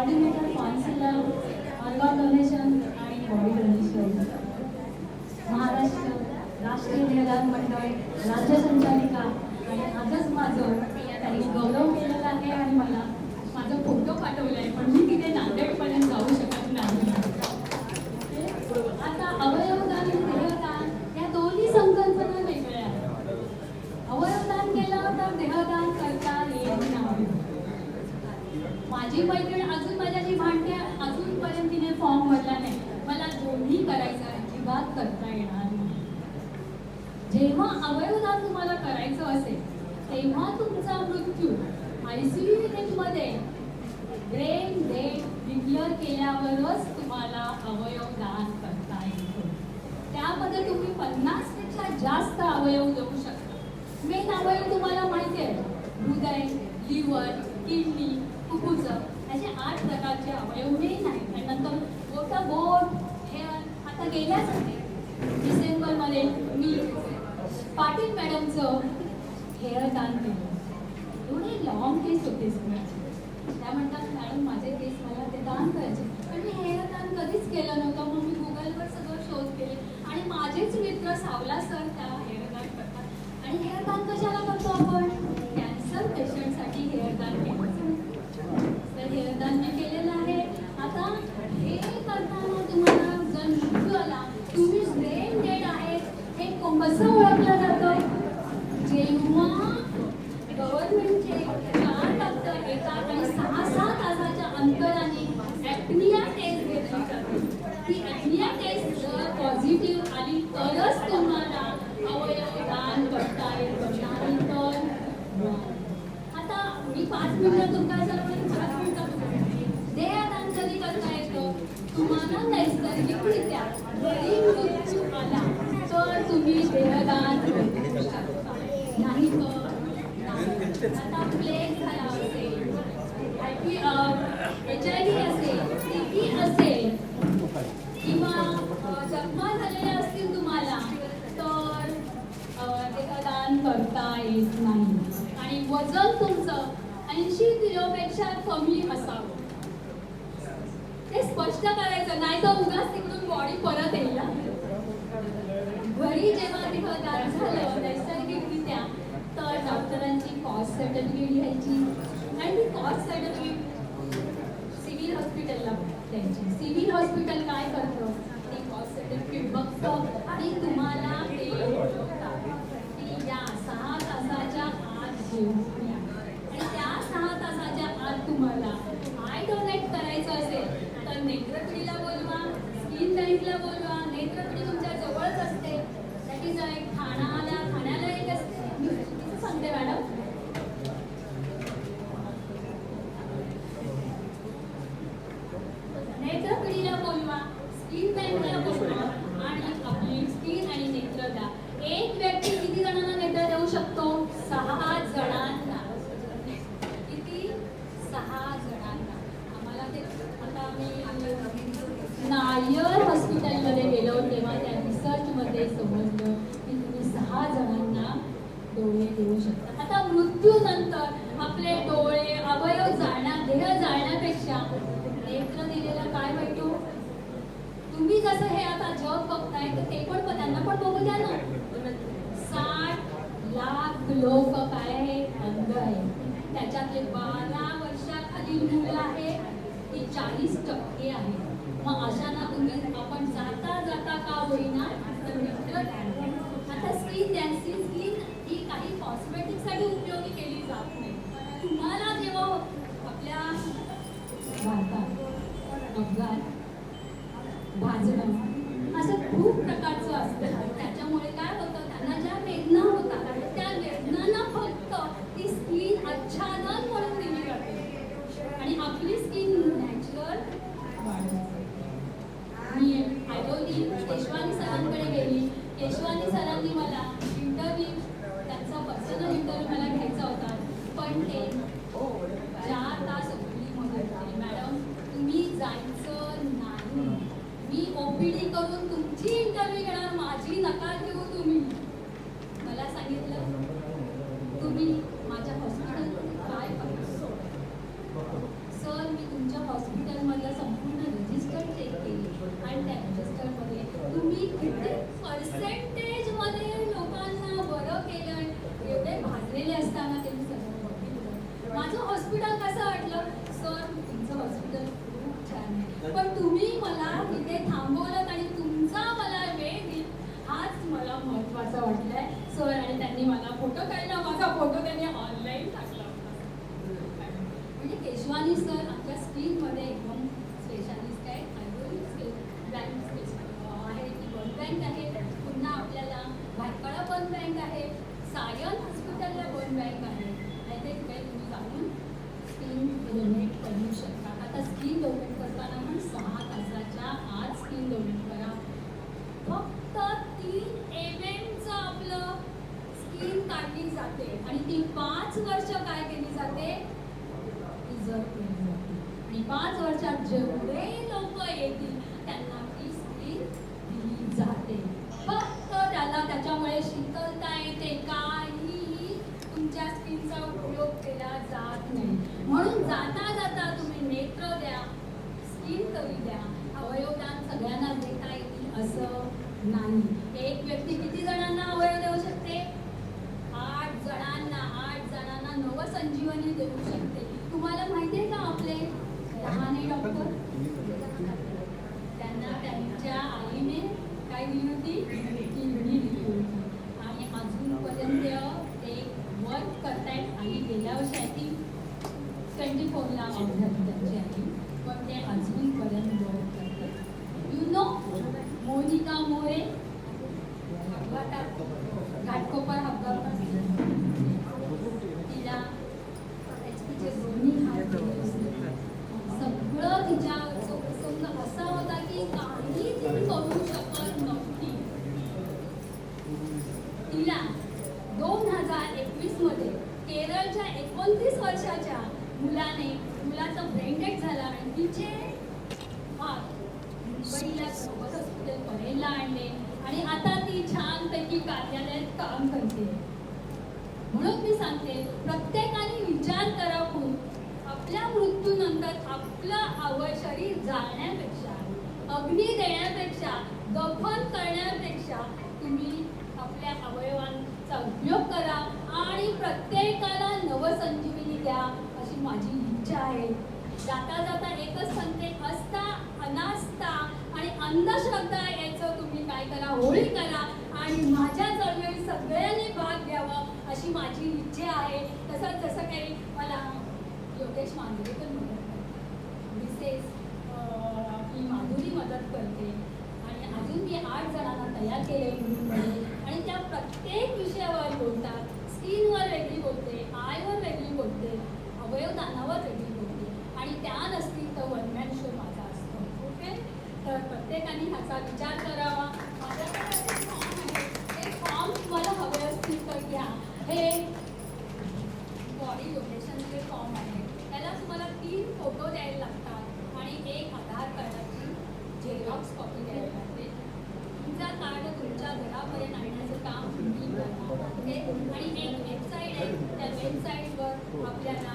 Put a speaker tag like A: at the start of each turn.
A: Body maker counsellor, organ donation आणि body donation, Maharashtra राष्ट्रीय ध्येयदान मंडळ, राज्य संचालिका आणि आजच माझं त्यांनी गौरव केलेला आहे आणि मला माझं फोटो पाठवला आहे, पण मी तिथे नांदेडपर्यंत जाऊ शकत नाही. आता अवयवदान आणि देहदान या दोन्ही संकल्पना वेगळ्या आहेत. अवयवदान केलं तर देहदान करता येत नाही. माझी मैत्रीण अजून माझ्याशी भांडते, अजूनपर्यंत तिने फॉर्म भरला नाही. मला दोन्ही करायचं अजिबात करता येणार नाही. जेव्हा अवयवदान तुम्हाला करायचं असेल तेव्हा तुमचा मृत्यू ICU युनिटमध्ये ब्रेन डेड डिक्लेअर केल्यावरच तुम्हाला अवयवदान करता येतो. त्यामध्ये तुम्ही 50 पेक्षा जास्त अवयव देऊ शकता. मेन अवयव तुम्हाला माहिती आहे, हृदय, लिव्हर, किडनी, फुफ्फुस असे 8 प्रकारचे अवयव मेन आहेत. आणि नंतर बोट, हेअर. आता गेल्याच डिसेंबरमध्ये मी पाटील मॅडमचं हेअर दान केलं. एवढे लॉंग केस होते सगळ्याचे. त्या म्हणतात मॅडम माझे केस मला ते दान करायचे, पण मी हेअर दान कधीच केलं नव्हतं. मग मी गुगलवर सगळं शोध केले आणि माझेच मित्र सावला सर त्या हेअर दान करतात. आणि हेअर दान कशाला करतो आपण? कॅन्सर पेशंटसाठी हेअर दान केलं. तर हेअर दान मी केलेलं आहे. आता हे करताना तुम्हाला जर मृत्यू आला, तुम्ही ब्रेन डेड आहे हे कसं ओळखलं जातं? जेव्हा गव्हर्नमेंटचे 4 डॉक्टर येतात आणि 6-6 तासाच्या अंतराने ॲप्निया टेस्ट घेतली जाते. ती ॲप्निया टेस्ट जर पॉझिटिव्ह आली तरच तुम्हाला अवयव दान करता येतं. नाही तर आता मी 5 मिनिटं तुमच्या सर्वांनी 5 मिनिटं देहदान कधी करता येतं? तुम्हाला नैसर्गिकरित्या जरी मृत्यू आला तर तुम्ही देहदान करू शकता. नाही तर आता प्लेग झाला असेल, HIV असेल, TB असेल किंवा जखमा झालेल्या असतील तुम्हाला तर देहदान करता येत नाही. आणि वजन तुमचं 80 किलोपेक्षा कमी असावं ते स्पष्ट करायचं, नाही तर उगाच तिकडून बॉडी परत येईल ना. घरी जेव्हा देहदान झालं नैसर्गिकरित्या तर डॉक्टरांची कॉस्ट सर्टिफिकेट घ्यायची आणि ती कॉस्ट सर्टिफिकेट सिव्हिल हॉस्पिटलला द्यायची. सिव्हिल हॉस्पिटल काय करतं? ती कॉस्ट सर्टिफिकेट बघतं आणि तुम्हाला ते की या 6 तासाच्या आत जेवून या. आणि त्या 6 तासाच्या आत तुम्हाला आय डोनेट करायचं असेल तर नेत्रपिढीला बोलवा, स्किन बँकला बोलवा. नेत्रपिढी तुमच्या जवळच असते. त्याची जर एक ठाण्याला एक असते. मी किती सांगते मॅडम? नेत्रपिढीला बोलवा, स्किन बँकला बोलवा आणि आपली स्किन आणि नेत्र द्या. एक व्यक्ती किती जणांना नेत्र देऊ शकतो? 6 जणांना. किती? 6 जणांना. आम्हाला ते आता मी नायर हॉस्पिटलमध्ये गेलो तेव्हा त्या रिसर्चमध्ये समजलं की तुम्ही 6 जणांना डोळे देऊ शकता. आता मृत्यूनंतर आपले डोळे अवयव देह जाळण्यापेक्षा नेत्र दिलेला काय वाईटो? तुम्ही जसं हे आता जग बघताय तर ते पण त्यांना पण बघू द्या ना. 60 लाख लोक काय आहे? अंध आहे. त्याच्यातले 12 वर्षाखालील मुलं आहे ती 40% आहे. मग अशांना तुम्ही आपण जाता का होईना तर नेत्र द्या. आता स्किन द्यायची. स्किन ही काही कॉस्मेटिकसाठी उपयोगी केली जात नाही. तुम्हाला जेव्हा आपल्या भारतात अपघात, भाजणं असं खूप प्रकारचं असतं. त्याच्यामुळे काय होतं, त्यांना ज्या वेदना होतात त्या वेदनांना फक्त ती स्किन आच्छादन म्हणून दिली जाते आणि आपली स्किन नॅचरल वाढते. मी आयोली केशवानी सरांकडे गेली. केशवानी सरांनी मला इंटरव्ह्यू, त्यांचा पर्सनल इंटरव्ह्यू मला घ्यायचा होता, पण ते 4 तास ओपीडीमध्ये होते. मॅडम तुम्ही जायचं किती पर्सेंटेजमध्ये लोकांना बरं केलं, एवढे भाजलेले असताना त्यांनी सगळं बघितलं. माझं हॉस्पिटल कसं वाटलं? सर तुमचं हॉस्पिटल खूप छान आहे, पण तुम्ही मला तिथे थांबवलं आणि तुमचा मला वेळ दिला, हाच मला महत्त्वाचा वाटलाय सर. आणि त्यांनी मला फोटो काढला, माझा फोटो त्यांनी ऑनलाईन टाकला. म्हणजे केशवानी सर आमच्या स्किनमध्ये एकदम स्पेशालिस्ट आहे. बँक आहे, ती बन बँक आहे, पुन्हा आपल्याला भाटपाडा बन बँक आहे, सायन हॉस्पिटलला बन बँक आहे. आणि ते काही तुम्ही जाऊन स्किन डोनेट करू शकता. आता स्किन डोनेट करताना पण 6 तासाच्या आत स्किन डोनेट करा. फक्त 3 एमएमचं आपलं स्किन काढली जाते आणि ती 5 वर्ष काय केली जाते? रिझर्व केली जाते. आणि 5 वर्षात जेवढे लोक येतील त्यांना ती स्किन दिली जाते. फक्त त्याला त्याच्यामुळे शीतलता येते, काहीही तुमच्या स्किनचा उपयोग केला जात नाही. म्हणून जाता जाता तुम्ही नेत्र द्या, स्किन तरी द्या. अवयवदान सगळ्यांना देता येईल असं नाही. एक व्यक्ती किती जणांना अवयव देऊ शकते? 8 जणांना. 8 जणांना नवसंजीवनी देऊ शकते. तुम्हाला माहिती आहे का आपले लहाने डॉक्टर? त्यांना त्यांच्या आईने काय दिली होती? किडनी दिली होती. आणि अजूनपर्यंत ते वर्क करतायत. आई गेल्या वर्षी आय थिंक 24ला ऑफ झाली त्यांची आई, पण ते अजूनपर्यंत वर्क करतात. यू नो मोनिका मोरे घाटकोपर अपघात, तिला तिचे दोन्ही हात सगळं तिच्या प्रसंग असा होता की काही ती करू शकत नव्हती. तिला 2021 मध्ये केरळच्या 29 वर्षाच्या मुलाचं ब्रेन डेथ झाला आणि तिचे हात मुंबईला सोबत हॉस्पिटल परेलला आणले आणि आता ती छानपैकी कार्यालयात काम करते. म्हणून मी सांगते, प्रत्येकाने विचार करा खूप. आपल्या मृत्यूनंतर आपलं शरीर जाळण्यापेक्षा, अग्नी देण्यापेक्षा, दफन करण्यापेक्षा तुम्ही आपल्या अवयवांचा उपयोग करा आणि प्रत्येकाला नवसंजीवनी द्या अशी माझी इच्छा आहे. जाता जाता एकच सांगते, असता अनास्था आणि अंधश्रद्धा याचं तुम्ही काय करा, होळी करा आणि माझ्या चळवळीत सगळ्यांनी भाग घ्यावा अशी माझी इच्छा आहे. तसंच जसं काही मला योगेश मांजरेकर मदत करते, मिसेस आपली माधुरी मदत करते आणि अजून मी 8 जणांना तयार केले मुलींमध्ये आणि त्या प्रत्येक विषयावर बोलतात. स्किनवर वेगळी बोलते, आयवर वेगळी बोलते, अवयवदानावर वेगळी बोलते आणि त्या नसतील तर वन मॅन शो माझा असतो. ओके, तर प्रत्येकाने ह्याचा विचार करावा. माझ्याकडे फॉर्म आहे, ते फॉर्म तुम्हाला हवे असतील तर घ्या. हे बॉडी डोनेशनचे फॉर्म आहे. त्याला तुम्हाला 3 फोटो द्यायला लागतात आणि 1 आधार कार्डाची झेरॉक्स कॉपी द्यायला लागते. तुमचा कार्ड तुमच्या घरापर्यंत आणण्याचं काम तुम्ही करणार. आणि एक वेबसाईट आहे, त्या वेबसाईटवर आपल्याला